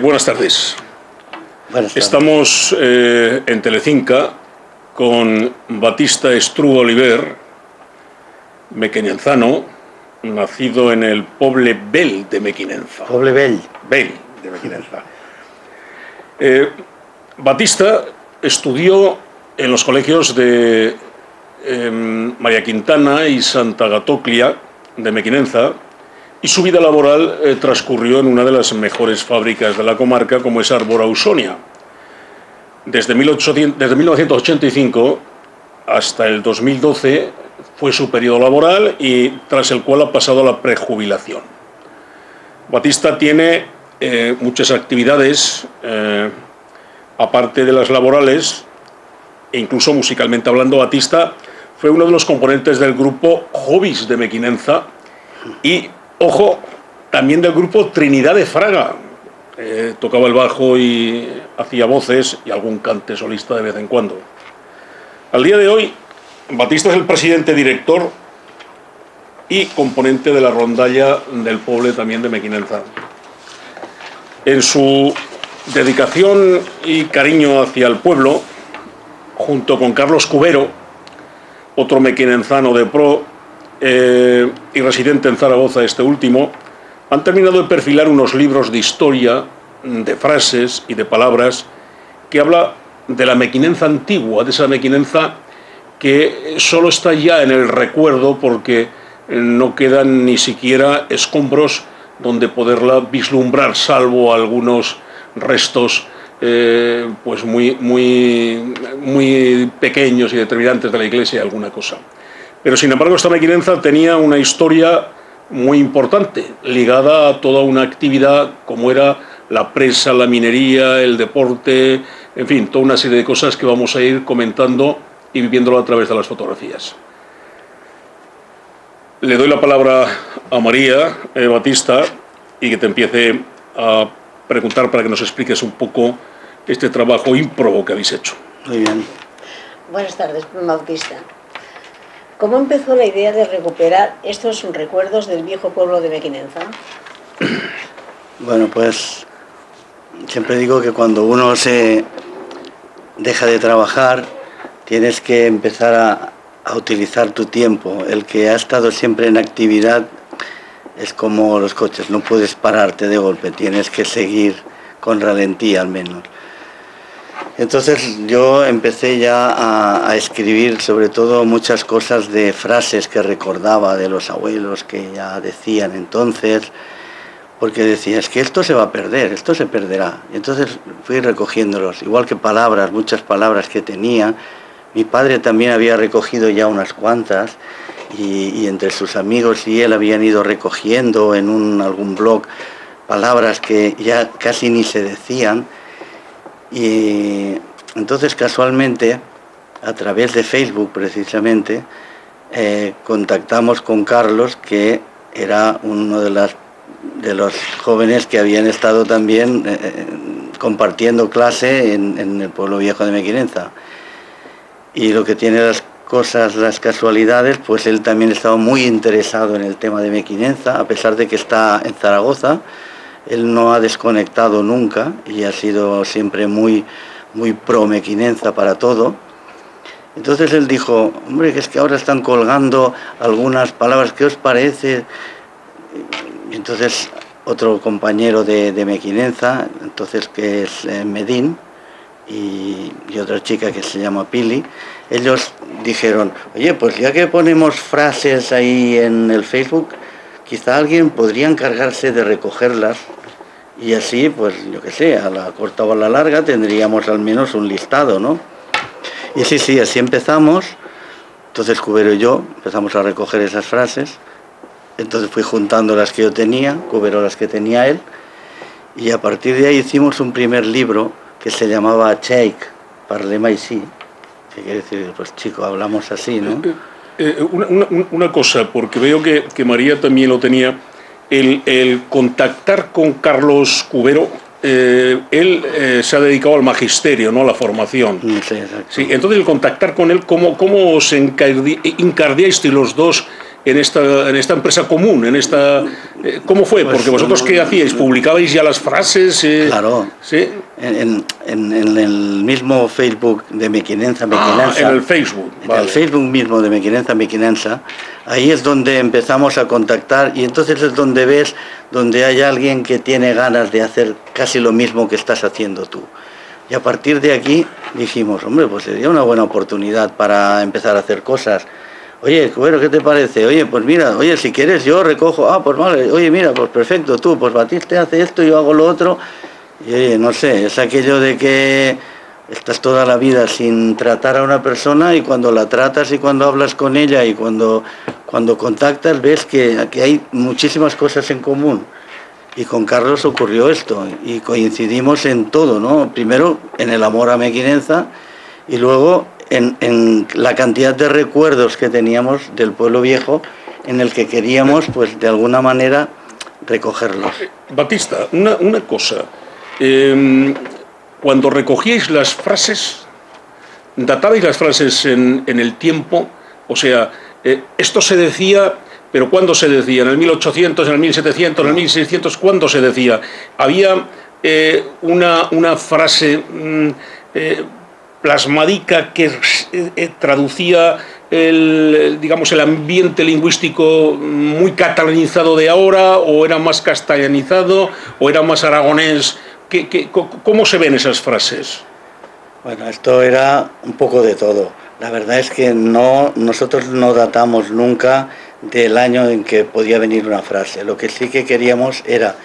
Buenas tardes. Buenas tardes. Estamos en Telecinca con Batista Estrugo Oliver, mequinenzano, nacido en el Poble Vell de Mequinenza. Poble Vell. Vell de Mequinenza. Batista estudió en los colegios de María Quintana y Santa Gatoclia de Mequinenza, y su vida laboral transcurrió en una de las mejores fábricas de la comarca, como es Arbora Ausonia. Desde 1985 hasta el 2012 fue su periodo laboral, y tras el cual ha pasado a la prejubilación. Batista tiene muchas actividades, aparte de las laborales, e incluso musicalmente hablando. Batista fue uno de los componentes del grupo Hobbies de Mequinenza y, ojo, también del grupo Trinidad de Fraga. Tocaba el bajo y hacía voces y algún cante solista de vez en cuando. Al día de hoy, Batista es el presidente director y componente de la rondalla del Poble también de Mequinenza. En su dedicación y cariño hacia el pueblo, junto con Carlos Cubero, otro mequinenzano de pro y residente en Zaragoza este último, han terminado de perfilar unos libros de historia, de frases y de palabras que habla de la Mequinenza antigua, de esa Mequinenza que solo está ya en el recuerdo, porque no quedan ni siquiera escombros donde poderla vislumbrar, salvo algunos restos pues muy pequeños y determinantes de la iglesia y alguna cosa. Pero sin embargo, esta Mequinenza tenía una historia muy importante, ligada a toda una actividad como era la presa, la minería, el deporte, en fin, toda una serie de cosas que vamos a ir comentando y viviéndolo a través de las fotografías. Le doy la palabra a María Batista, y que te empiece a preguntar para que nos expliques un poco este trabajo ímprobo que habéis hecho. Muy bien. Buenas tardes, Bautista. ¿Cómo empezó la idea de recuperar estos recuerdos del viejo pueblo de Mequinenza? Bueno, pues siempre digo que cuando uno se deja de trabajar, tienes que empezar a utilizar tu tiempo. El que ha estado siempre en actividad es como los coches, no puedes pararte de golpe, tienes que seguir con ralentía al menos. Entonces yo empecé ya a escribir sobre todo muchas cosas de frases que recordaba de los abuelos que ya decían entonces, porque decía, es que esto se va a perder, esto se perderá. Y entonces fui recogiéndolos, igual que palabras, muchas palabras que tenía. Mi padre también había recogido ya unas cuantas, y entre sus amigos y él habían ido recogiendo en algún blog palabras que ya casi ni se decían. Y entonces casualmente, a través de Facebook precisamente, contactamos con Carlos, que era uno de los jóvenes que habían estado también compartiendo clase en el pueblo viejo de Mequinenza. Y lo que tiene las casualidades, pues él también estaba muy interesado en el tema de Mequinenza, a pesar de que está en Zaragoza. Él no ha desconectado nunca y ha sido siempre muy pro Mequinenza para todo. Entonces él dijo, hombre, que es que ahora están colgando algunas palabras, ¿qué os parece? Y entonces otro compañero de Mequinenza, entonces que es Medín, y otra chica que se llama Pili, ellos dijeron, oye, pues ya que ponemos frases ahí en el Facebook, quizá alguien podría encargarse de recogerlas, y así, pues yo qué sé, a la corta o a la larga tendríamos al menos un listado, ¿no? Y sí, así empezamos. Entonces Cubero y yo empezamos a recoger esas frases. Entonces fui juntando las que yo tenía, Cubero las que tenía él, y a partir de ahí hicimos un primer libro que se llamaba Cheik, Parlem així, que quiere decir, pues chico, hablamos así, ¿no? Una cosa, porque veo que María también lo tenía, el contactar con Carlos Cubero, él se ha dedicado al magisterio, ¿no?, a la formación. Sí, exacto. Sí, entonces el contactar con él, ¿cómo os encardiasteis los dos en esta empresa común, en esta... ¿Cómo fue? Pues, Porque vosotros, ¿qué hacíais? ¿Publicabais ya las frases? Claro. ¿Sí? En el mismo Facebook de Mequinenza, En el Facebook. En el Facebook mismo de Mequinenza, ahí es donde empezamos a contactar y entonces es donde ves, donde hay alguien que tiene ganas de hacer casi lo mismo que estás haciendo tú. Y a partir de aquí dijimos, hombre, pues sería una buena oportunidad para empezar a hacer cosas. Oye, bueno, ¿qué te parece? Oye, pues mira, oye, si quieres yo recojo, pues vale, oye, mira, pues perfecto, tú, pues Batiste hace esto, yo hago lo otro. Y oye, no sé, es aquello de que estás toda la vida sin tratar a una persona y cuando la tratas y cuando hablas con ella y cuando contactas ves que hay muchísimas cosas en común. Y con Carlos ocurrió esto y coincidimos en todo, ¿no? Primero en el amor a Mequinenza y luego en la cantidad de recuerdos que teníamos del pueblo viejo en el que queríamos, pues de alguna manera, recogerlos. Batista, una cosa. Cuando recogíais las frases, databais las frases en el tiempo, o sea, esto se decía, pero ¿cuándo se decía? ¿En el 1800, en el 1700, en el 1600? ¿Cuándo se decía? Había una frase plasmadica que traducía el ambiente lingüístico muy catalanizado de ahora, o era más castellanizado, o era más aragonés. ¿Cómo se ven esas frases? Bueno, esto era un poco de todo. La verdad es que nosotros no datamos nunca del año en que podía venir una frase. Lo que sí que queríamos era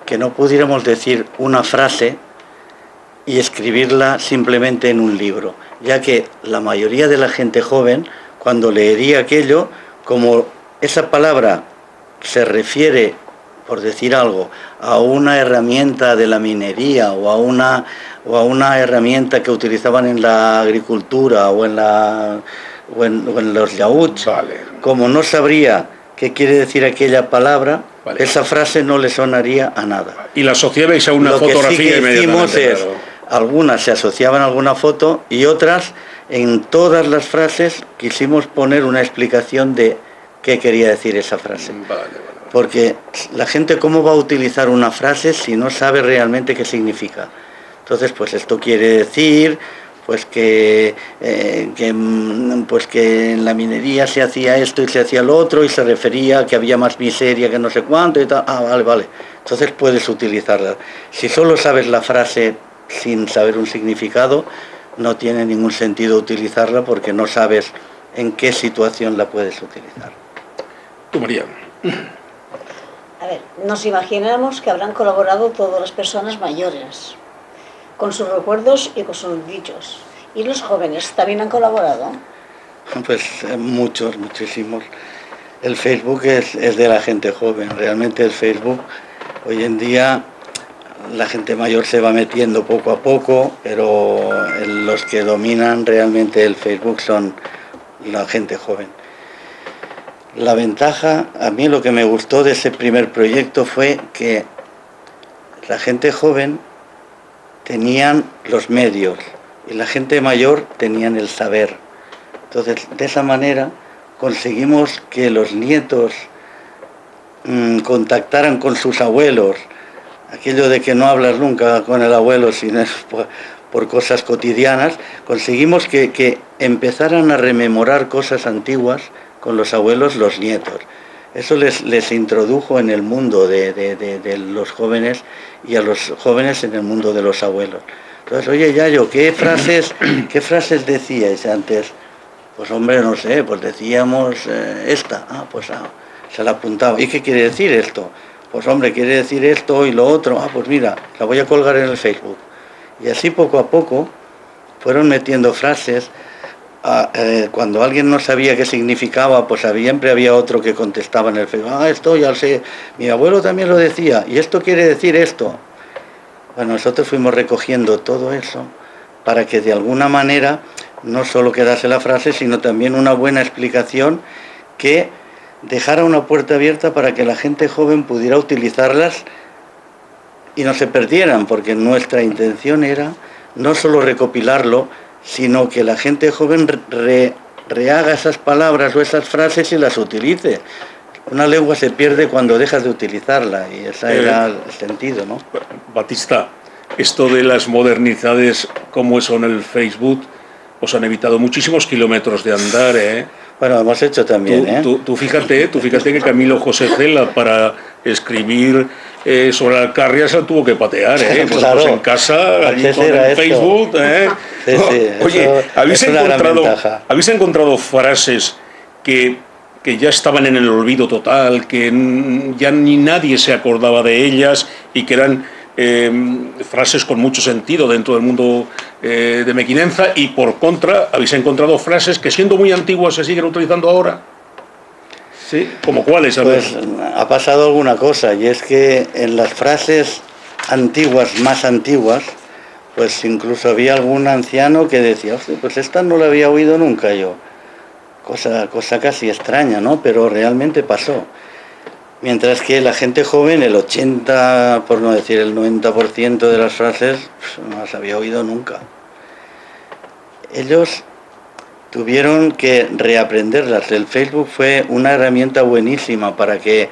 que no pudiéramos decir una frase y escribirla simplemente en un libro, ya que la mayoría de la gente joven, cuando leería aquello, como esa palabra se refiere, por decir algo, a una herramienta de la minería o a una herramienta que utilizaban en la agricultura o en los yaúts, vale, como no sabría qué quiere decir aquella palabra, vale, esa frase no le sonaría a nada. Y la asociabais a una fotografía. Lo que sí que hicimos es, claro, algunas se asociaban a alguna foto y otras, en todas las frases, quisimos poner una explicación de qué quería decir esa frase. Vale. Porque la gente, ¿cómo va a utilizar una frase si no sabe realmente qué significa? Entonces, pues esto quiere decir pues que en la minería se hacía esto y se hacía lo otro y se refería a que había más miseria que no sé cuánto y tal. Vale. Entonces puedes utilizarla. Si solo sabes la frase sin saber un significado, no tiene ningún sentido utilizarla porque no sabes en qué situación la puedes utilizar. Tú, María. A ver, nos imaginamos que habrán colaborado todas las personas mayores, con sus recuerdos y con sus dichos. ¿Y los jóvenes también han colaborado? Pues muchísimos. El Facebook es de la gente joven. Realmente el Facebook, hoy en día, la gente mayor se va metiendo poco a poco, pero los que dominan realmente el Facebook son la gente joven. La ventaja, a mí lo que me gustó de ese primer proyecto fue que la gente joven tenían los medios y la gente mayor tenían el saber. Entonces, de esa manera conseguimos que los nietos contactaran con sus abuelos. Aquello de que no hablas nunca con el abuelo sino por cosas cotidianas, conseguimos que empezaran a rememorar cosas antiguas con los abuelos, los nietos. Eso les introdujo en el mundo de los jóvenes y a los jóvenes en el mundo de los abuelos. Entonces, oye, Yayo, ¿qué frases decíais antes? Pues hombre, no sé, pues decíamos esta. Se la apuntaba. ¿Y qué quiere decir esto? Pues hombre, quiere decir esto y lo otro. Pues mira, la voy a colgar en el Facebook. Y así poco a poco fueron metiendo frases. Cuando alguien no sabía qué significaba, pues siempre había otro que contestaba en el Facebook. Esto ya sé, mi abuelo también lo decía, y esto quiere decir esto. Bueno, nosotros fuimos recogiendo todo eso para que de alguna manera no solo quedase la frase, sino también una buena explicación que dejara una puerta abierta para que la gente joven pudiera utilizarlas y no se perdieran, porque nuestra intención era no solo recopilarlo, sino que la gente joven rehaga esas palabras o esas frases y las utilice. Una lengua se pierde cuando dejas de utilizarla, y ese era el sentido, ¿no? Batista, esto de las modernidades como son el Facebook, os han evitado muchísimos kilómetros de andar, ¿eh? Bueno, hemos hecho también, Tú fíjate que Camilo José Cela, para escribir sobre Alcarria, se lo tuvo que patear, ¿eh? Vosotros Claro, en casa, allí con el Facebook, ¿eh? Sí, sí, Oye, ¿habéis ¿habéis encontrado frases que ya estaban en el olvido total, que ya ni nadie se acordaba de ellas y que eran frases con mucho sentido dentro del mundo de Mequinenza, y por contra habéis encontrado frases que, siendo muy antiguas, se siguen utilizando ahora? ¿Sí? ¿Como cuáles? Pues ha pasado alguna cosa, y es que en las frases antiguas, más antiguas, pues incluso había algún anciano que decía, pues esta no la había oído nunca yo. Cosa casi extraña, ¿no? Pero realmente pasó. Mientras que la gente joven, el 80, por no decir el 90% de las frases, pues, no las había oído nunca. Ellos tuvieron que reaprenderlas. El Facebook fue una herramienta buenísima para que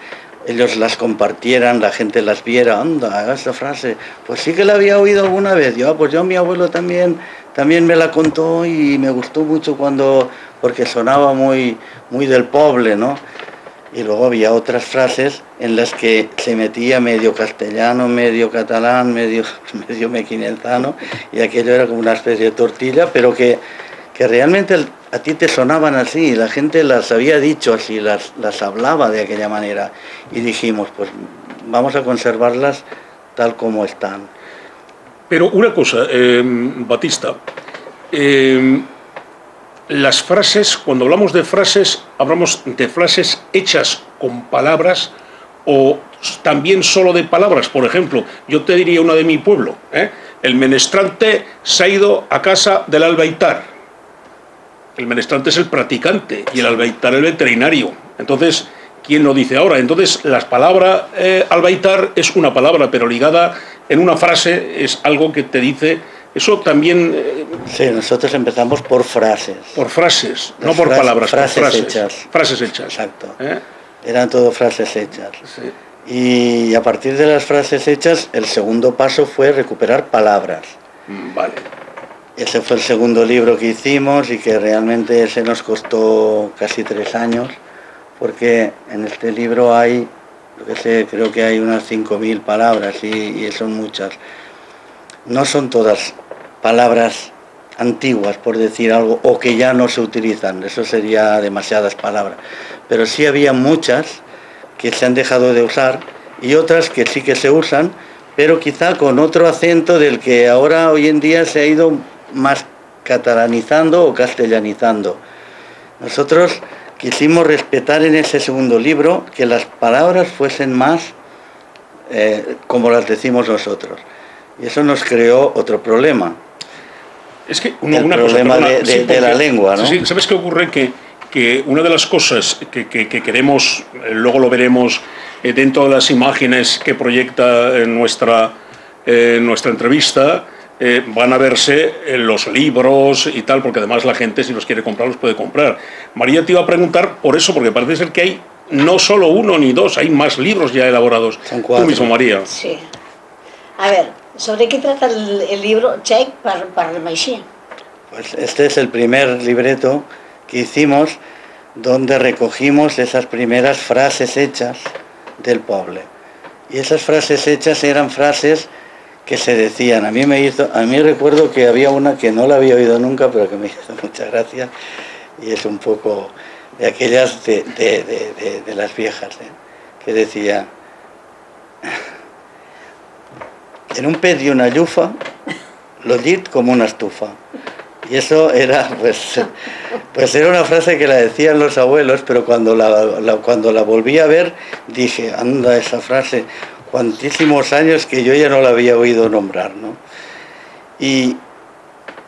ellos las compartieran, la gente las viera. Anda, esa frase, pues sí que la había oído alguna vez. Pues yo, mi abuelo también me la contó y me gustó mucho porque sonaba muy, muy del poble, ¿no? Y luego había otras frases en las que se metía medio castellano, medio catalán, medio mequinenzano, y aquello era como una especie de tortilla, pero que realmente a ti te sonaban así, la gente las había dicho así, las hablaba de aquella manera, y dijimos, pues vamos a conservarlas tal como están. Pero una cosa, Batista, las frases, cuando hablamos de frases hechas con palabras, o también solo de palabras. Por ejemplo, yo te diría una de mi pueblo, el menestrante se ha ido a casa del albaitar. El menestrante es el practicante y el albaitar el veterinario. Entonces, ¿quién lo dice ahora? Entonces, la palabra albaitar es una palabra, pero ligada en una frase es algo que te dice. Eso también... Sí, nosotros empezamos por frases. Por frases, no por palabras, frases por frases. Hechas. Frases hechas. Exacto. Eran todo frases hechas. Sí. Y a partir de las frases hechas, el segundo paso fue recuperar palabras. Vale. Ese fue el segundo libro que hicimos, y que realmente se nos costó casi 3 años, porque en este libro hay, creo que hay unas 5.000 palabras, y son muchas. No son todas palabras antiguas, por decir algo, o que ya no se utilizan, eso sería demasiadas palabras, pero sí había muchas que se han dejado de usar, y otras que sí que se usan, pero quizá con otro acento del que ahora hoy en día se ha ido más catalanizando o castellanizando. Nosotros quisimos respetar en ese segundo libro que las palabras fuesen más como las decimos nosotros. Y eso nos creó otro problema. Es que problema de la lengua, ¿no? Sí, ¿sabes qué ocurre? Que una de las cosas que queremos, luego lo veremos dentro de las imágenes que proyecta nuestra entrevista, van a verse los libros y tal, porque además la gente, si los quiere comprar, los puede comprar. María te iba a preguntar por eso, porque parece ser que hay no solo uno ni dos, hay más libros ya elaborados. Son 4. Tú mismo, María. Sí. A ver, ¿sobre qué trata el libro Txec para el Maixí? Pues este es el primer libreto que hicimos, donde recogimos esas primeras frases hechas del pueblo. Y esas frases hechas eran frases que se decían. A mí recuerdo que había una que no la había oído nunca, pero que me hizo mucha gracia, y es un poco de aquellas de las viejas, que decía: en un pez y una llufa, lo llit como una estufa. Y eso era, pues era una frase que la decían los abuelos, pero cuando la volví a ver, dije, anda, esa frase, cuantísimos años que yo ya no la había oído nombrar, ¿no? Y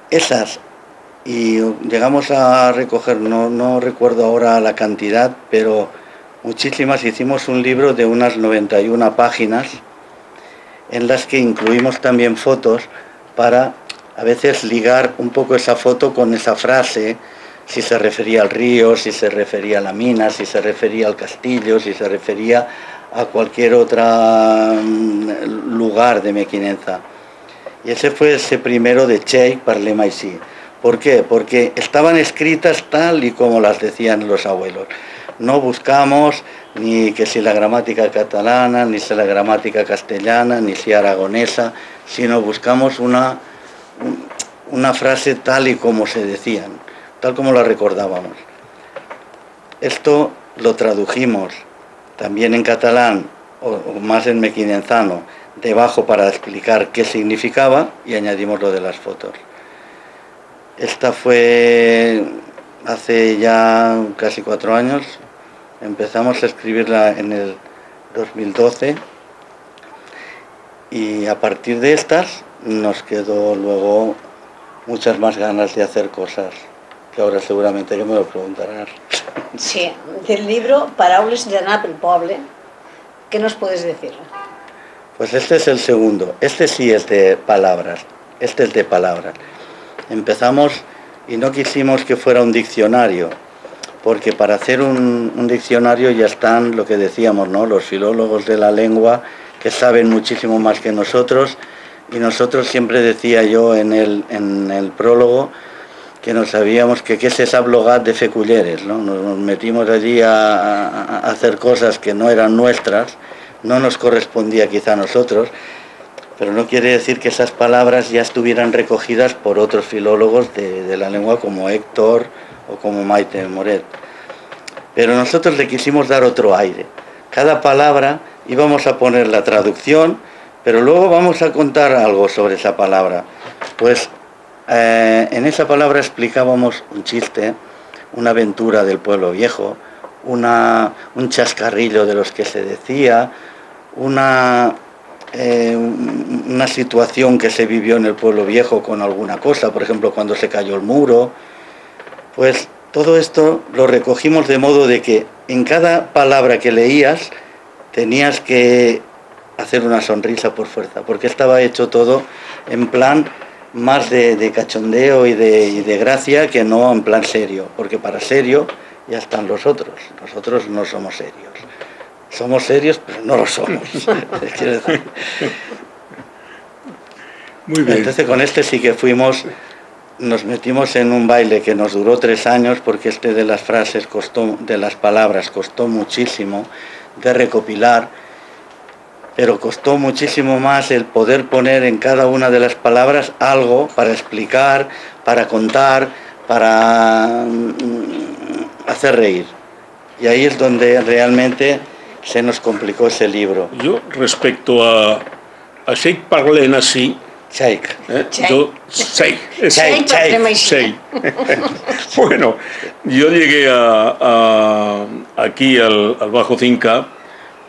esas, y llegamos a recoger, no recuerdo ahora la cantidad, pero muchísimas. Hicimos un libro de unas 91 páginas, en las que incluimos también fotos para a veces ligar un poco esa foto con esa frase, si se refería al río, si se refería a la mina, si se refería al castillo, si se refería a cualquier otro lugar de Mequinenza. Y ese fue ese primero de Cheikh, Parlem així. ¿Por qué? Porque estaban escritas tal y como las decían los abuelos. No buscamos ni que si la gramática catalana, ni si la gramática castellana, ni si aragonesa, sino buscamos una frase tal y como se decían, tal como la recordábamos. Esto lo tradujimos también en catalán, o más en mequinenzano, debajo para explicar qué significaba, y añadimos lo de las fotos. Esta fue hace ya casi 4 años, empezamos a escribirla en el 2012, y a partir de estas nos quedó luego muchas más ganas de hacer cosas, que ahora seguramente que me lo preguntarás. Sí, del libro Paraules d'anar pel poble, ¿qué nos puedes decir? Pues este es el segundo, este sí es de palabras, este es de palabras. Empezamos y no quisimos que fuera un diccionario, porque para hacer un diccionario ya están lo que decíamos, ¿no? Los filólogos de la lengua que saben muchísimo más que nosotros, y nosotros siempre decía yo en el prólogo que no sabíamos que qué se sap logat de feculleres, ¿no? Nos metimos allí a hacer cosas que no eran nuestras, no nos correspondía quizá a nosotros, pero no quiere decir que esas palabras ya estuvieran recogidas por otros filólogos de la lengua como Héctor o como Maite Moret. Pero nosotros le quisimos dar otro aire. Cada palabra íbamos a poner la traducción, pero luego vamos a contar algo sobre esa palabra. Pues en esa palabra explicábamos un chiste, una aventura del pueblo viejo, un chascarrillo de los que se decía, una situación que se vivió en el pueblo viejo con alguna cosa, por ejemplo, cuando se cayó el muro. Pues todo esto lo recogimos de modo de que en cada palabra que leías tenías que hacer una sonrisa por fuerza, porque estaba hecho todo en plan más de cachondeo y de gracia que no en plan serio, porque para serio ya están los otros. Nosotros no somos serios. Somos serios, pero no lo somos. Quiero decir. Muy bien. Entonces con este sí que nos metimos en un baile que nos duró 3 años, porque este de las frases de las palabras costó muchísimo de recopilar, pero costó muchísimo más el poder poner en cada una de las palabras algo para explicar, para contar, para hacer reír. Y ahí es donde realmente se nos complicó ese libro. Yo, respecto a Cheikh Parlem així, Cheikh. Cheikh. Bueno, yo llegué aquí al Bajo Cinca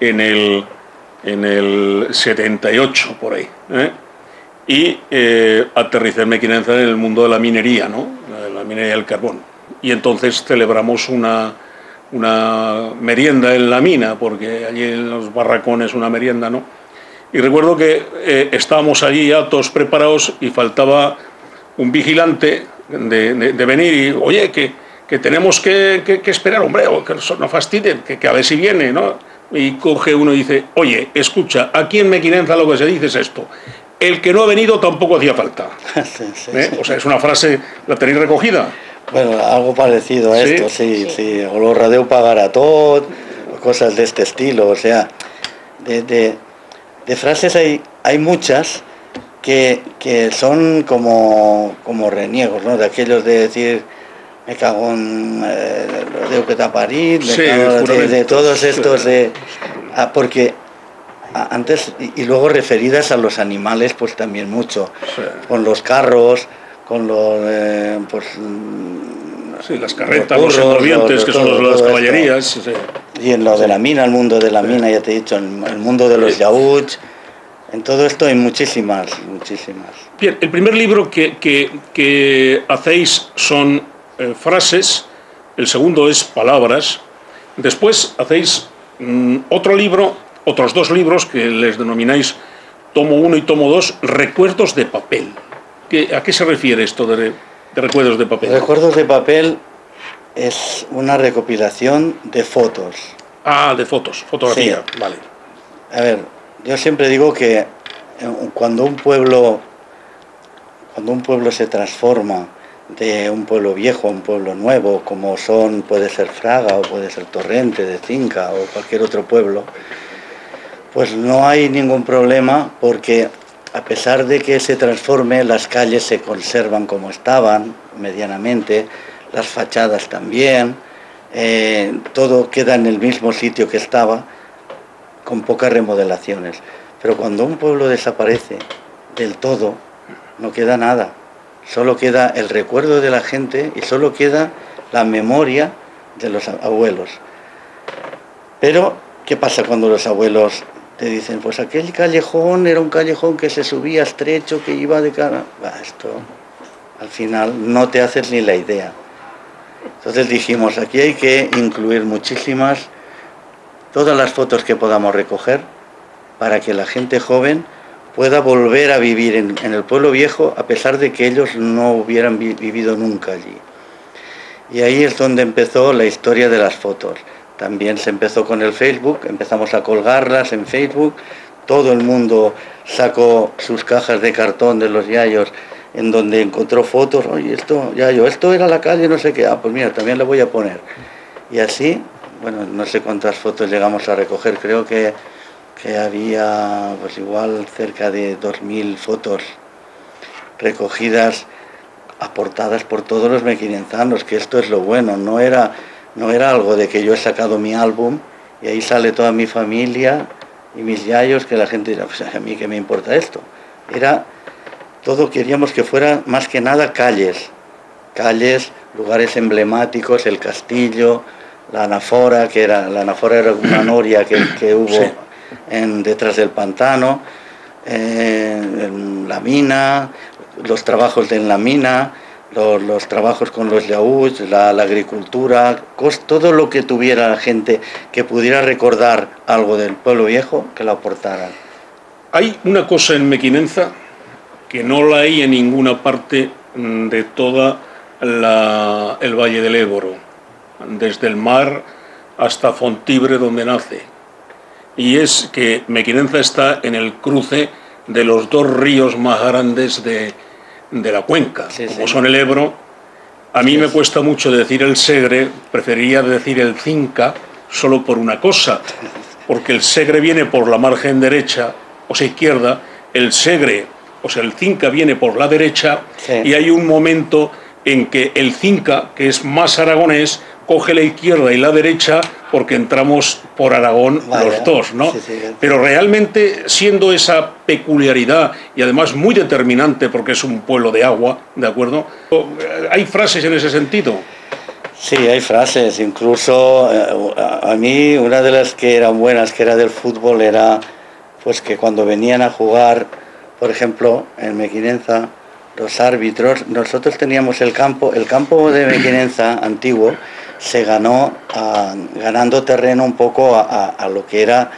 en el 78, por ahí, y aterricé en Mequinenza en el mundo de la minería, ¿no? La minería del carbón. Y entonces celebramos una merienda en la mina, porque allí en los barracones una merienda, ¿no? Y recuerdo que estábamos allí ya todos preparados y faltaba un vigilante de venir y, oye, que tenemos que esperar, hombre, o que no fastidien, que a ver si viene, ¿no? Y coge uno y dice, oye, escucha, aquí en Mequinenza lo que se dice es esto: el que no ha venido tampoco hacía falta. Sí. O sea, es una frase, ¿la tenéis recogida? Bueno, algo parecido a esto, sí. O lo radeu pagarà tot, cosas de este estilo. O sea, de frases hay muchas que son como reniegos, ¿no? De aquellos de decir, me cago en Déu que t'ha parit, de todos estos, porque antes, y luego referidas a los animales, pues también mucho, con los carros, con los las carretas, los envolvientes, que son las caballerías. Sí. Y en lo de la mina, el mundo de la mina, ya te he dicho, el mundo de los yaúts, en todo esto hay muchísimas. Bien, el primer libro que hacéis son frases, el segundo es palabras, después hacéis otros 2 libros que les denomináis tomo 1 y tomo 2, recuerdos de papel. ¿A qué se refiere esto de recuerdos de papel? Recuerdos de papel es una recopilación de fotos. Ah, de fotos, fotografía, Sí. vale. A ver, yo siempre digo que cuando un pueblo se transforma de un pueblo viejo a un pueblo nuevo, como puede ser Fraga o puede ser Torrente de Cinca o cualquier otro pueblo, pues no hay ningún problema, porque a pesar de que se transforme, las calles se conservan como estaban medianamente, las fachadas también, todo queda en el mismo sitio que estaba, con pocas remodelaciones. Pero cuando un pueblo desaparece del todo, no queda nada. Solo queda el recuerdo de la gente y solo queda la memoria de los abuelos. Pero, ¿qué pasa cuando los abuelos te dicen, pues aquel callejón era un callejón que se subía estrecho, que iba de cara? Esto, al final, no te haces ni la idea. Entonces dijimos, aquí hay que incluir todas las fotos que podamos recoger, para que la gente joven pueda volver a vivir en el pueblo viejo, a pesar de que ellos no hubieran vivido nunca allí. Y ahí es donde empezó la historia de las fotos. También se empezó con el Facebook, empezamos a colgarlas en Facebook, todo el mundo sacó sus cajas de cartón de los yayos, en donde encontró fotos. Oye, esto era la calle, no sé qué, pues mira, también la voy a poner. Y así, bueno, no sé cuántas fotos llegamos a recoger, creo que había pues igual cerca de 2000 fotos recogidas, aportadas por todos los mequinenzanos, que esto es lo bueno, no era algo de que yo he sacado mi álbum y ahí sale toda mi familia y mis yayos, que la gente dirá, pues a mí qué me importa esto. Todo queríamos que fuera más que nada calles, lugares emblemáticos, el castillo, la anafora era una noria que hubo Sí. detrás del pantano, en la mina, los trabajos en la mina, los trabajos con los yaús, la agricultura, todo lo que tuviera la gente que pudiera recordar algo del pueblo viejo, que lo aportaran. Hay una cosa en Mequinenza que no la hay en ninguna parte de toda el Valle del Éboro, desde el mar hasta Fontibre, donde nace. Y es que Mequinenza está en el cruce de los dos ríos más grandes de la cuenca, Sí, como sí. son el Ebro. A mí Sí, me es. cuesta mucho decir el Segre, preferiría decir el Cinca, solo por una cosa, porque el Segre viene por la margen derecha, o sea, izquierda, el Segre, o sea, el Cinca viene por la derecha, Sí. y hay un momento en que el Cinca, que es más aragonés, coge la izquierda y la derecha porque entramos por Aragón los dos, ¿no? Sí, sí. Pero realmente, siendo esa peculiaridad y además muy determinante porque es un pueblo de agua, ¿de acuerdo? ¿Hay frases en ese sentido? Sí, hay frases, incluso a mí una de las que eran buenas, que era del fútbol, era pues que cuando venían a jugar, por ejemplo, en Mequinenza, los árbitros, nosotros teníamos el campo de Mequinenza antiguo, se ganó ganando terreno un poco a lo que era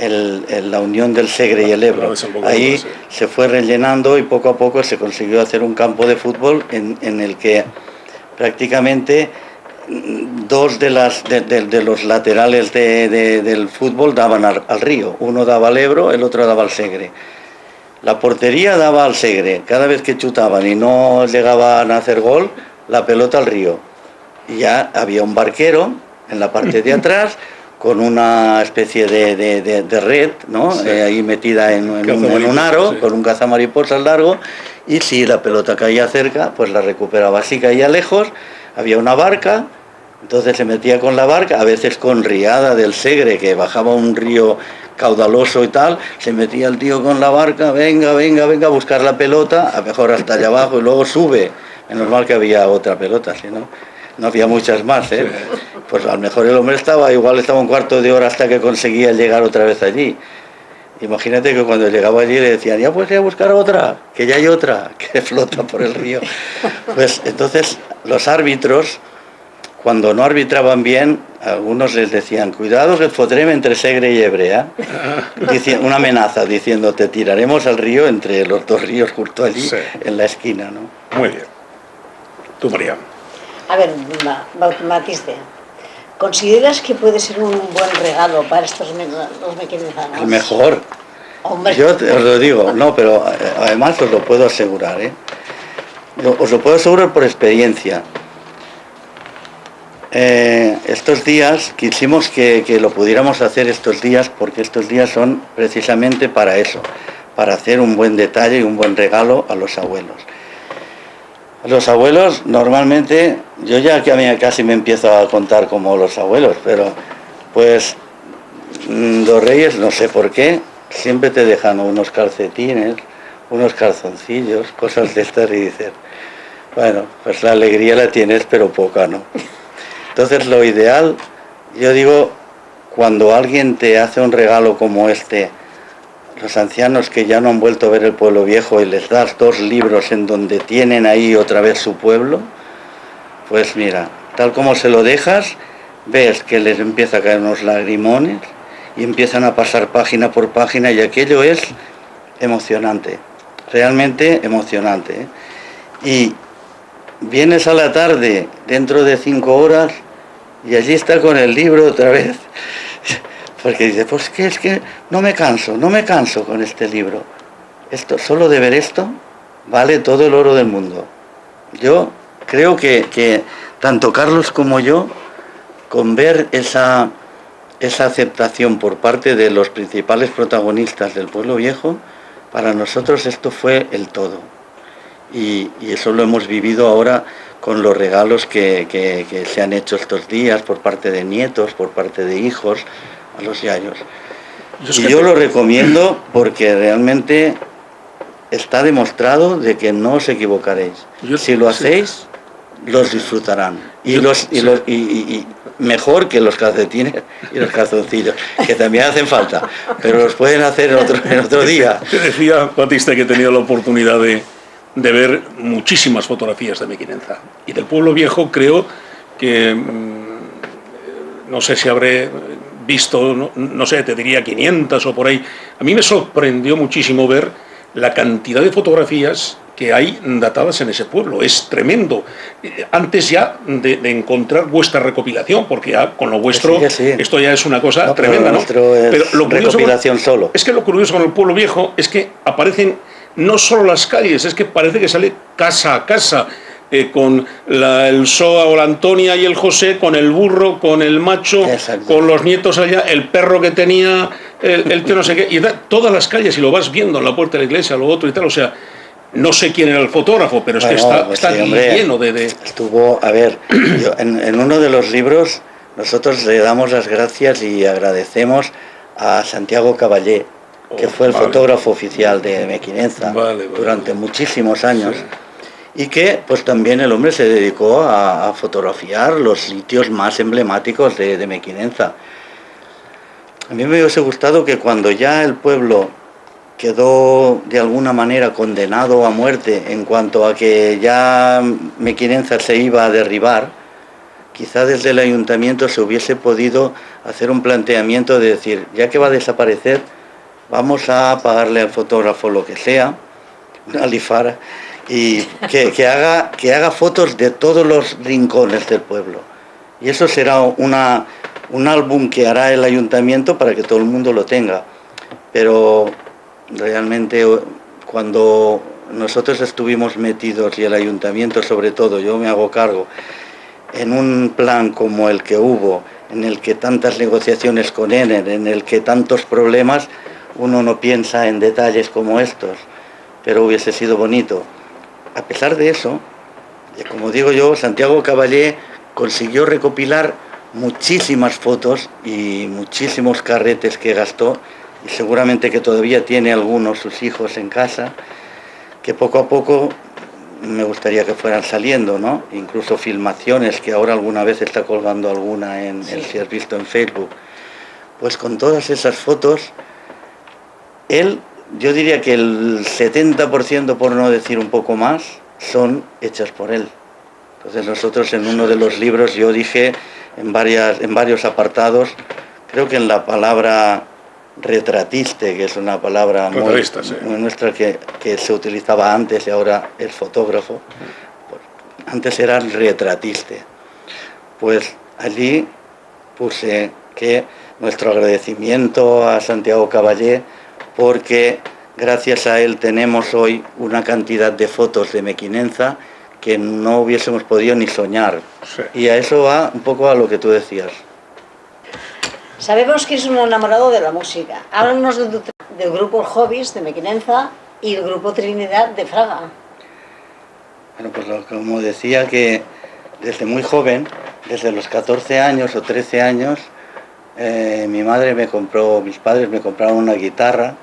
la unión del Segre y el Ebro. Ahí se fue rellenando y poco a poco se consiguió hacer un campo de fútbol en el que prácticamente dos de los laterales del fútbol daban al río. Uno daba al Ebro, el otro daba al Segre. La portería daba al Segre. Cada vez que chutaban y no llegaban a hacer gol, la pelota al río. Y ya había un barquero en la parte de atrás con una especie de red, ¿no? Sí. Ahí metida en un aro, sí, con un cazamariposas largo, y si la pelota caía cerca, pues la recuperaba. Si caía lejos, había una barca, entonces se metía con la barca, a veces con riada del Segre, que bajaba un río caudaloso y tal, se metía el tío con la barca, venga a buscar la pelota, a mejor hasta allá abajo, y luego sube. Menos mal que había otra pelota, si no había muchas más, ¿eh? Pues a lo mejor el hombre estaba un cuarto de hora hasta que conseguía llegar otra vez allí. Imagínate que cuando llegaba allí le decían, ya puedes ir a buscar otra, que ya hay otra, que flota por el río. Pues entonces los árbitros, cuando no arbitraban bien, algunos les decían, cuidado que et fotrem entre Segre y Ebrea. Una amenaza diciendo, te tiraremos al río entre los dos ríos justo allí, sí, en la esquina, ¿no? Muy bien. Tú, María. A ver, Batiste, ¿consideras que puede ser un buen regalo para los mequinezanos? El mejor. Hombre. Yo os lo digo, no, pero además os lo puedo asegurar, ¿eh? Os lo puedo asegurar por experiencia. Estos días quisimos que lo pudiéramos hacer estos días, porque estos días son precisamente para eso, para hacer un buen detalle y un buen regalo a los abuelos. A los abuelos normalmente, yo ya que a mí casi me empiezo a contar como los abuelos, pero pues los reyes, no sé por qué, siempre te dejan unos calcetines, unos calzoncillos, cosas de estas, y dices, bueno, pues la alegría la tienes, pero poca, ¿no? Entonces lo ideal, yo digo, cuando alguien te hace un regalo como este, los ancianos que ya no han vuelto a ver el pueblo viejo y les das 2 libros en donde tienen ahí otra vez su pueblo, pues mira, tal como se lo dejas, ves que les empieza a caer unos lagrimones y empiezan a pasar página por página, y aquello es emocionante, realmente emocionante, ¿eh? Y vienes a la tarde, dentro de 5 horas, y allí está con el libro otra vez, porque dice, pues que es que no me canso con este libro. Esto, solo de ver esto, vale todo el oro del mundo. Yo creo que tanto Carlos como yo, con ver esa aceptación por parte de los principales protagonistas del pueblo viejo, para nosotros esto fue el todo. Y eso lo hemos vivido ahora con los regalos que se han hecho estos días por parte de nietos, por parte de hijos, a los yayos. Y yo lo recomiendo porque realmente está demostrado de que no os equivocaréis. Si lo hacéis, los disfrutarán. Y mejor que los calcetines y los calzoncillos, que también hacen falta, pero los pueden hacer en otro día. Te decía, Batiste, que he tenido la oportunidad de ver muchísimas fotografías de Mequinenza. Y del pueblo viejo creo que, no sé si habré visto, no sé, te diría 500 o por ahí. A mí me sorprendió muchísimo ver la cantidad de fotografías que hay datadas en ese pueblo. Es tremendo. Antes ya de encontrar vuestra recopilación, porque ya con lo vuestro, sí. Esto ya es una cosa tremenda, ¿no? Pero lo recopilación solo. Es que lo curioso con el pueblo viejo es que aparecen no solo las calles, es que parece que sale casa a casa, con el Soa o la Antonia y el José, con el burro, con el macho, con los nietos allá, el perro que tenía, el tío no sé qué, y todas las calles, y lo vas viendo en la puerta de la iglesia, lo otro y tal, o sea, no sé quién era el fotógrafo, pero es que está sí, hombre, lleno de... Estuvo, a ver, en uno de los libros nosotros le damos las gracias y agradecemos a Santiago Caballé, que fue el fotógrafo oficial de Mequinenza durante muchísimos años, sí. Y que pues también el hombre se dedicó a fotografiar los sitios más emblemáticos de Mequinenza. A mí me hubiese gustado que cuando ya el pueblo quedó de alguna manera condenado a muerte en cuanto a que ya Mequinenza se iba a derribar, quizá desde el ayuntamiento se hubiese podido hacer un planteamiento de decir, ya que va a desaparecer, vamos a pagarle al fotógrafo lo que sea, una lifara, y que haga fotos de todos los rincones del pueblo. Y eso será un álbum que hará el ayuntamiento para que todo el mundo lo tenga. Pero realmente cuando nosotros estuvimos metidos, y el ayuntamiento sobre todo, yo me hago cargo, en un plan como el que hubo, en el que tantas negociaciones con Enel, en el que tantos problemas, uno no piensa en detalles como estos, pero hubiese sido bonito. A pesar de eso, como digo yo, Santiago Caballé consiguió recopilar muchísimas fotos y muchísimos carretes que gastó, y seguramente que todavía tiene algunos sus hijos en casa, que poco a poco me gustaría que fueran saliendo, ¿no? Incluso filmaciones, que ahora alguna vez está colgando alguna si has visto en Facebook. Pues con todas esas fotos, yo diría que el 70%, por no decir un poco más, son hechas por él. Entonces nosotros en uno de los libros yo dije en varios apartados, creo que en la palabra retratiste, que es una palabra muy nuestra que se utilizaba antes y ahora es fotógrafo, pues antes era retratiste. Pues allí puse que nuestro agradecimiento a Santiago Caballé, porque gracias a él tenemos hoy una cantidad de fotos de Mequinenza que no hubiésemos podido ni soñar. Sí. Y a eso va un poco a lo que tú decías. Sabemos que es un enamorado de la música. Háblanos del grupo Hobbies de Mequinenza y el grupo Trinidad de Fraga. Bueno, pues como decía, que desde muy joven, desde los 14 años o 13 años, mis padres me compraron una guitarra,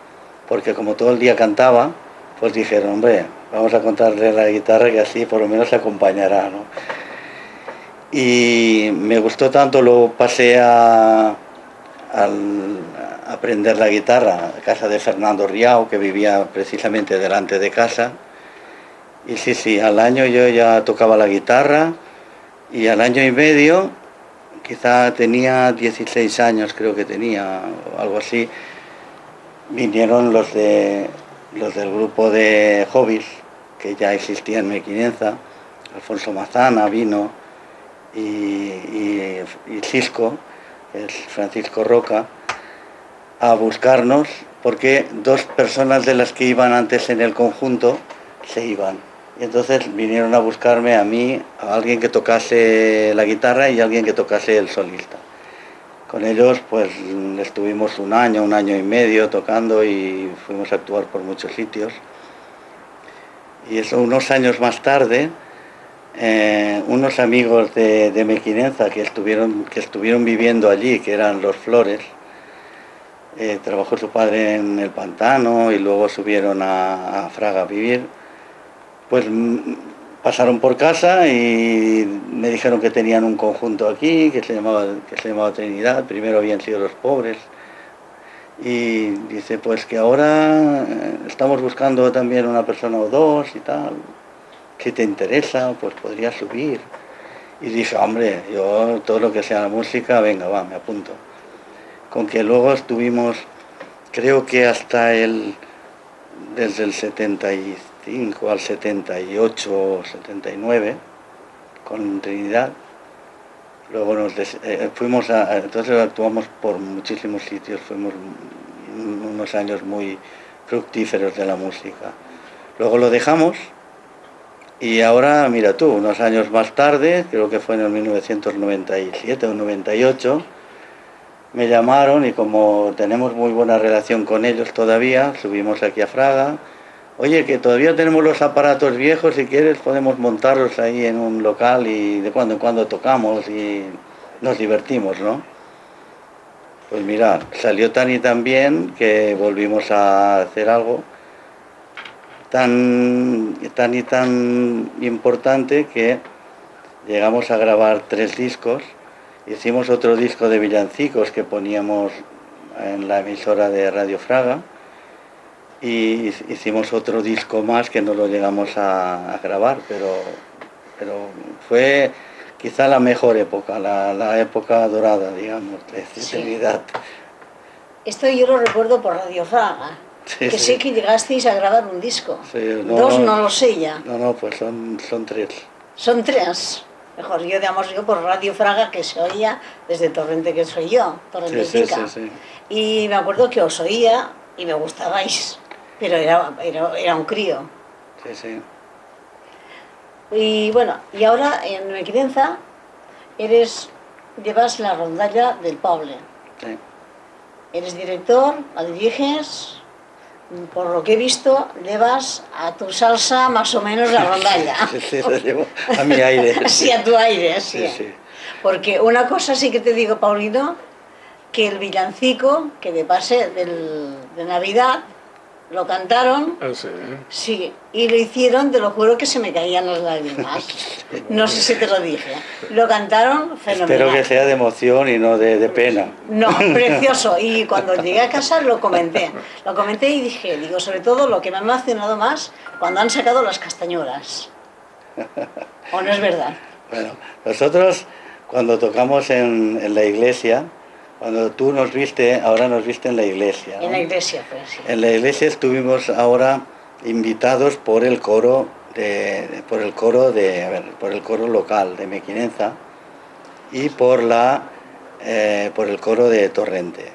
porque como todo el día cantaba, pues dijeron, hombre, vamos a contarle la guitarra que así por lo menos se acompañará, ¿no? Y me gustó tanto, lo pasé a aprender la guitarra a casa de Fernando Riao, que vivía precisamente delante de casa. Y sí, al año yo ya tocaba la guitarra, y al año y medio, quizá tenía 16 años, creo que tenía, o algo así, vinieron los del grupo de Hobbies, que ya existía en Mequinenza. Alfonso Mazana vino, y Cisco, es Francisco Roca, a buscarnos, porque dos personas de las que iban antes en el conjunto se iban. Y entonces vinieron a buscarme a mí, a alguien que tocase la guitarra y a alguien que tocase el solista. Con ellos pues estuvimos un año y medio tocando, y fuimos a actuar por muchos sitios. Y eso, unos años más tarde, unos amigos de Mequinenza que estuvieron viviendo allí, que eran los Flores, trabajó su padre en el Pantano y luego subieron a Fraga a vivir, pues pasaron por casa y me dijeron que tenían un conjunto aquí que se llamaba Trinidad. Primero habían sido Los Pobres, y dice, pues que ahora estamos buscando también una persona o dos y tal, si te interesa pues podrías subir. Y dije, hombre, yo todo lo que sea la música, venga, va, me apunto. Con que luego estuvimos, creo que desde el 75 al 78 o 79, con Trinidad. Luego entonces actuamos por muchísimos sitios, fuimos unos años muy fructíferos de la música. Luego lo dejamos, y ahora, mira tú, unos años más tarde, creo que fue en el 1997 o 98, me llamaron, y como tenemos muy buena relación con ellos todavía, subimos aquí a Fraga. Oye, que todavía tenemos los aparatos viejos, si quieres podemos montarlos ahí en un local y de cuando en cuando tocamos y nos divertimos, ¿no? Pues mira, salió tan y tan bien que volvimos a hacer algo tan y tan importante que llegamos a grabar 3 discos. Hicimos otro disco de villancicos que poníamos en la emisora de Radio Fraga, y hicimos otro disco más que no lo llegamos a grabar, pero fue quizá la mejor época, la época dorada, digamos, de Trinidad. Esto yo lo recuerdo por Radio Fraga, Sí, que sí. sé que llegasteis a grabar un disco. Sí, Dos no lo sé ya. No, pues son 3. Son 3. Mejor, yo por Radio Fraga, que se oía desde Torrente, que soy yo, Torrente Chica. Sí. Y me acuerdo que os oía y me gustabais, pero era un crío. Sí. Y bueno, y ahora en Mequinenza llevas la rondalla del poble. Sí. Eres director, la diriges. Por lo que he visto, llevas a tu salsa más o menos la rondalla. Sí, lo llevo a mi aire. Sí, a tu aire, sí. Sí. Porque una cosa sí que te digo, Paulino, que el villancico, que de pase de Navidad, lo cantaron, sí, y lo hicieron, te lo juro que se me caían las lágrimas. No sé si te lo dije. Lo cantaron fenomenal. Espero que sea de emoción y no de pena. No, precioso. Y cuando llegué a casa lo comenté y dije, sobre todo lo que me ha emocionado más, cuando han sacado las castañuelas. ¿O no es verdad? Bueno, nosotros cuando tocamos en la iglesia, cuando tú nos viste, ahora nos viste en la iglesia, ¿no? En la iglesia, pues sí. En la iglesia estuvimos ahora invitados por el coro por el coro por el coro local de Mequinenza y por el coro de Torrente.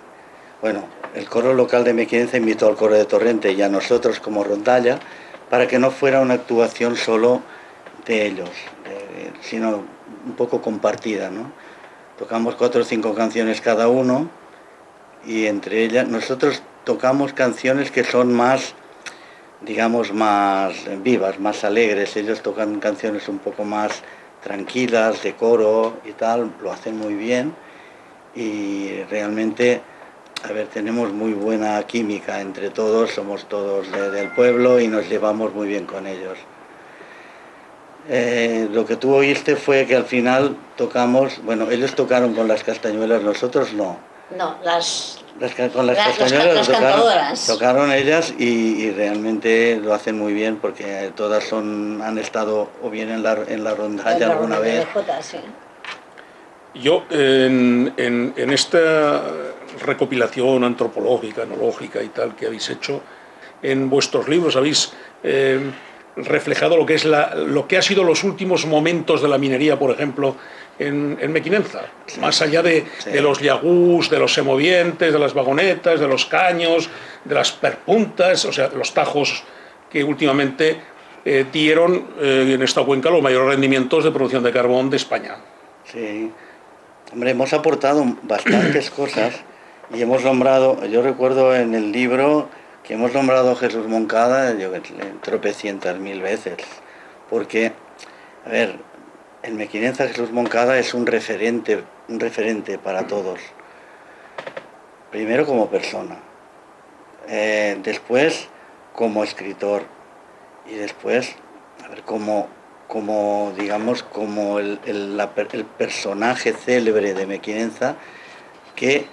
Bueno, el coro local de Mequinenza invitó al coro de Torrente y a nosotros como rondalla para que no fuera una actuación solo de ellos, sino un poco compartida, ¿no? Tocamos 4 o 5 canciones cada uno y entre ellas nosotros tocamos canciones que son más, digamos, más vivas, más alegres. Ellos tocan canciones un poco más tranquilas, de coro y tal, lo hacen muy bien y realmente, tenemos muy buena química entre todos, somos todos del pueblo y nos llevamos muy bien con ellos. Lo que tú oíste fue que al final tocamos, bueno, ellos tocaron con las castañuelas, nosotros no. No, con las castañuelas cantadoras. Tocaron ellas y realmente lo hacen muy bien porque todas han estado o bien en la rondalla alguna vez. Sí. Yo en esta recopilación antropológica, etnológica y tal que habéis hecho, en vuestros libros habéis reflejado lo que ha sido los últimos momentos de la minería, por ejemplo, en Mequinenza, sí, más allá de los llagús, de los semovientes, de las vagonetas, de los caños, de las perpuntas, o sea, los tajos que últimamente dieron en esta cuenca los mayores rendimientos de producción de carbón de España. Sí, hombre, hemos aportado bastantes cosas y hemos nombrado, yo recuerdo en el libro que hemos nombrado a Jesús Moncada, tropecientas mil veces, porque, en Mequinenza Jesús Moncada es un referente para todos. Primero como persona, después como escritor y después, como el personaje célebre de Mequinenza que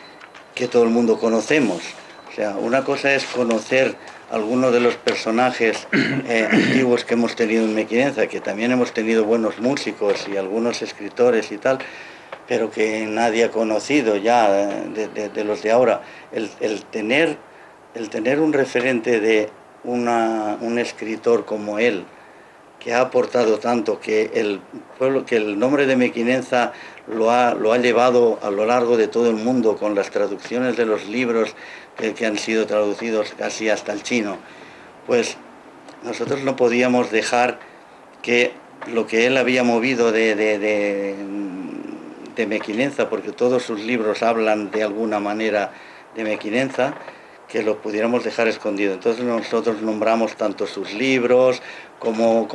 todo el mundo conocemos. O sea, una cosa es conocer algunos de los personajes antiguos que hemos tenido en Mequinenza, que también hemos tenido buenos músicos y algunos escritores y tal, pero que nadie ha conocido ya de los de ahora. El tener un referente de un escritor como él, que ha aportado tanto, que el nombre de Mequinenza lo ha llevado a lo largo de todo el mundo con las traducciones de los libros que han sido traducidos casi hasta el chino, pues nosotros no podíamos dejar que lo que él había movido de Mequinenza, porque todos sus libros hablan de alguna manera de Mequinenza, que lo pudiéramos dejar escondido. Entonces nosotros nombramos tanto sus libros, como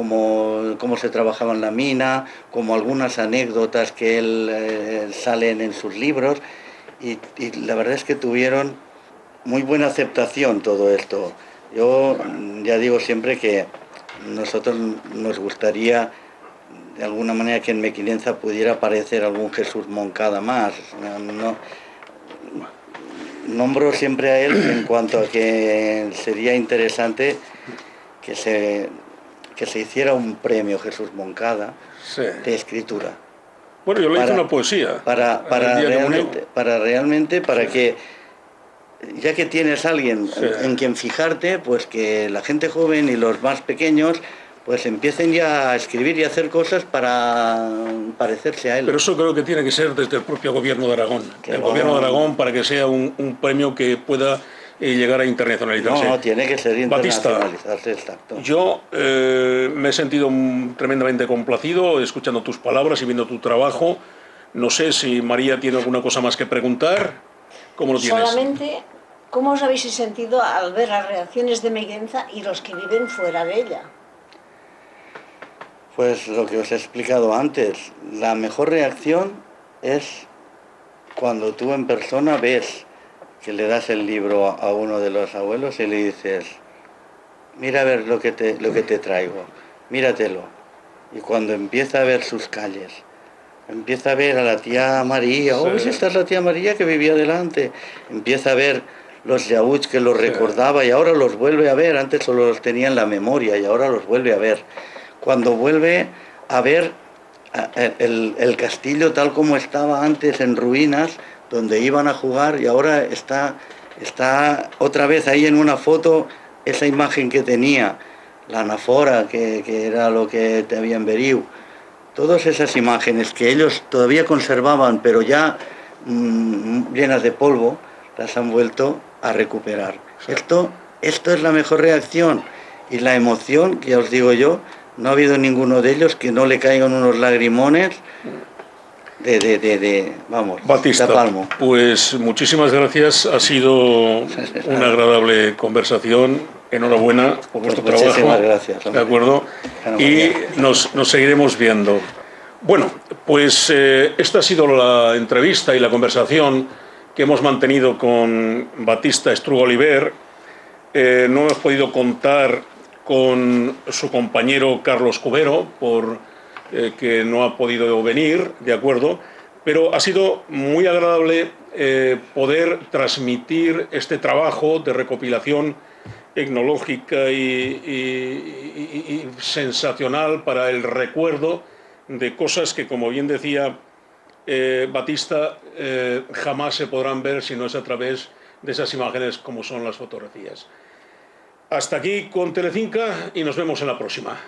se trabajaba en la mina, como algunas anécdotas que él salen en sus libros, y la verdad es que tuvieron muy buena aceptación todo esto. Yo ya digo siempre que nosotros nos gustaría de alguna manera que en Mequinenza pudiera aparecer algún Jesús Moncada más. Nombro siempre a él en cuanto a que sería interesante que se hiciera un premio Jesús Moncada, sí, de escritura. Bueno, yo le hice una poesía. Para que, ya que tienes alguien, sí, en quien fijarte, pues que la gente joven y los más pequeños pues empiecen ya a escribir y a hacer cosas para parecerse a él. Pero eso creo que tiene que ser desde el propio Gobierno de Aragón. Gobierno de Aragón, para que sea un premio que pueda llegar a internacionalizarse. No, tiene que ser internacionalizarse, exacto. Yo me he sentido tremendamente complacido escuchando tus palabras y viendo tu trabajo. No sé si María tiene alguna cosa más que preguntar. ¿Cómo lo tienes? Solamente, ¿cómo os habéis sentido al ver las reacciones de Mequinenza y los que viven fuera de ella? Pues lo que os he explicado antes, la mejor reacción es cuando tú en persona ves que le das el libro a uno de los abuelos y le dices, mira a ver lo que te traigo, míratelo. Y cuando empieza a ver sus calles, empieza a ver a la tía María, sí, esta es la tía María que vivía delante, empieza a ver los yaúts que los recordaba y ahora los vuelve a ver, antes solo los tenía en la memoria y ahora los vuelve a ver. Cuando vuelve a ver el castillo tal como estaba antes en ruinas, donde iban a jugar y ahora está otra vez ahí en una foto esa imagen que tenía, la anafora, que era lo que te había en Beriu. Todas esas imágenes que ellos todavía conservaban, pero ya llenas de polvo, las han vuelto a recuperar. Esto es la mejor reacción, y la emoción, que ya os digo yo, no ha habido ninguno de ellos que no le caigan unos lagrimones vamos, Batista, de palmo. pues muchísimas gracias, ha sido una agradable conversación, enhorabuena por vuestro trabajo. Muchísimas gracias. De acuerdo, y nos seguiremos viendo. Bueno, pues esta ha sido la entrevista y la conversación que hemos mantenido con Batista Estruga Oliver. No hemos podido contar con su compañero Carlos Cubero, que no ha podido venir, de acuerdo, pero ha sido muy agradable poder transmitir este trabajo de recopilación etnológica y sensacional para el recuerdo de cosas que, como bien decía Batista, jamás se podrán ver si no es a través de esas imágenes como son las fotografías. Hasta aquí con Telecinca y nos vemos en la próxima.